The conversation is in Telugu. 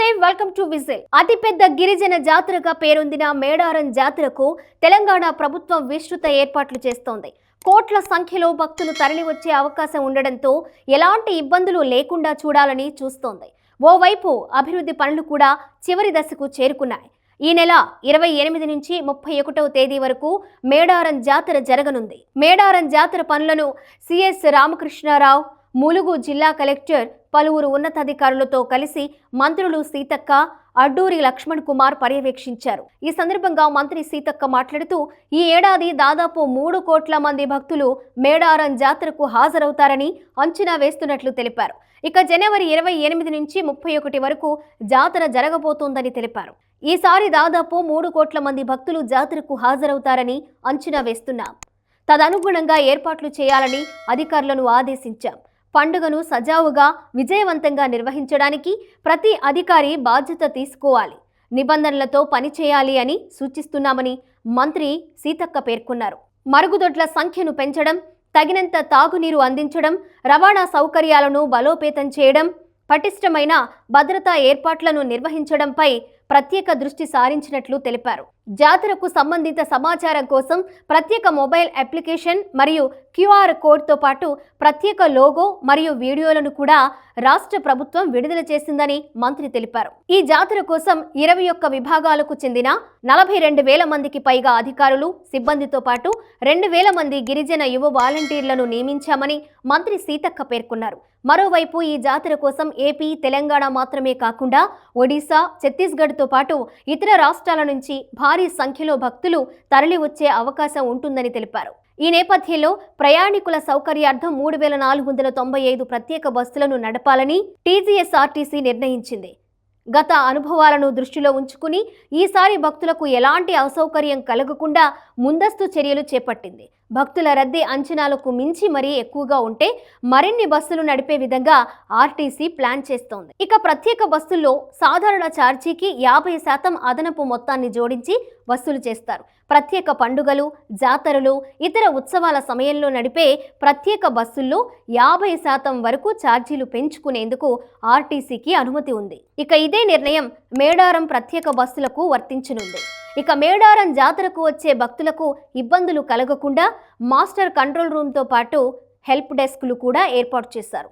నమస్తే, వెల్కమ్ టు విజిల్. అతిపెద్ద గిరిజన జాతరగా పేరొందిన మేడారం జాతరకు తెలంగాణ ప్రభుత్వం విస్తృత ఏర్పాట్లు చేస్తోంది. కోట్ల సంఖ్యలో భక్తులు తరలివచ్చే అవకాశం ఉండడంతో ఎలాంటి ఇబ్బందులు లేకుండా చూడాలని చూస్తోంది. ఓవైపు అభివృద్ధి పనులు కూడా చివరి దశకు చేరుకున్నాయి. ఈ నెల 28 నుంచి 31వ తేదీ వరకు మేడారం జాతర జరగనుంది. మేడారం జాతర పనులను సిఎస్ రామకృష్ణారావు, ములుగు జిల్లా కలెక్టర్, పలువురు ఉన్నతాధికారులతో కలిసి మంత్రులు సీతక్క, అడ్డూరి లక్ష్మణ్ కుమార్ పర్యవేక్షించారు. ఈ సందర్భంగా మంత్రి సీతక్క మాట్లాడుతూ, ఈ ఏడాది దాదాపు 3 కోట్ల మంది భక్తులు మేడారం జాతరకు హాజరవుతారని అంచనా వేస్తున్నట్లు తెలిపారు. ఇక జనవరి 28 నుంచి 31 వరకు జాతర జరగబోతోందని తెలిపారు. ఈసారి దాదాపు 3 కోట్ల మంది భక్తులు జాతరకు హాజరవుతారని అంచనా వేస్తున్నాం. తదనుగుణంగా ఏర్పాట్లు చేయాలని అధికారులను ఆదేశించాం. పండుగను సజావుగా విజయవంతంగా నిర్వహించడానికి ప్రతి అధికారి బాధ్యత తీసుకోవాలి, నిబంధనలతో పనిచేయాలి అని సూచిస్తున్నామని మంత్రి సీతక్క పేర్కొన్నారు. మరుగుదొడ్ల సంఖ్యను పెంచడం, తగినంత తాగునీరు అందించడం, రవాణా సౌకర్యాలను బలోపేతం చేయడం, పటిష్టమైన భద్రతా ఏర్పాట్లను నిర్వహించడంపై ప్రత్యేక దృష్టి సారించినట్లు తెలిపారు. జాతరకు సంబంధిత సమాచారం కోసం ప్రత్యేక మొబైల్ అప్లికేషన్ మరియు QR కోడ్తో పాటు ప్రత్యేక లోగో మరియు వీడియోలను కూడా రాష్ట్ర ప్రభుత్వం విడుదల చేసిందని మంత్రి తెలిపారు. ఈ జాతర కోసం 21 విభాగాలకు చెందిన 42,000 మందికి పైగా అధికారులు, సిబ్బందితో పాటు 2,000 మంది గిరిజన యువ వాలంటీర్లను నియమించామని మంత్రి సీతక్క పేర్కొన్నారు. మరోవైపు ఈ జాతర కోసం ఏపీ, తెలంగాణ మాత్రమే కాకుండా ఒడిశా, ఛత్తీస్గఢ్తో పాటు ఇతర రాష్ట్రాల నుంచి భారీ సంఖ్యలో భక్తులు తరలి వచ్చే అవకాశం ఉంటుందని తెలిపారు. ఈ నేపథ్యంలో ప్రయాణికుల సౌకర్యార్థం 3,495 ప్రత్యేక బస్సులను నడపాలని TGSRTC నిర్ణయించింది. గత అనుభవాలను దృష్టిలో ఉంచుకుని ఈసారి భక్తులకు ఎలాంటి అసౌకర్యం కలగకుండా ముందస్తు చర్యలు చేపట్టింది. భక్తుల రద్దీ అంచనాలకు మించి మరీ ఎక్కువగా ఉంటే మరిన్ని బస్సులు నడిపే విధంగా RTC ప్లాన్ చేస్తోంది. ఇక ప్రత్యేక బస్సుల్లో సాధారణ ఛార్జీకి 50% అదనపు మొత్తాన్ని జోడించి వసూలు చేస్తారు. ప్రత్యేక పండుగలు, జాతరలు, ఇతర ఉత్సవాల సమయంలో నడిపే ప్రత్యేక బస్సుల్లో 50% వరకు ఛార్జీలు పెంచుకునేందుకు RTCకి అనుమతి ఉంది. ఇక ఇదే నిర్ణయం మేడారం ప్రత్యేక బస్సులకు వర్తించనుంది. ఇక మేడారం జాతరకు వచ్చే భక్తులకు ఇబ్బందులు కలగకుండా మాస్టర్ కంట్రోల్ రూమ్తో పాటు హెల్ప్ డెస్క్లు కూడా ఏర్పాటు చేశారు.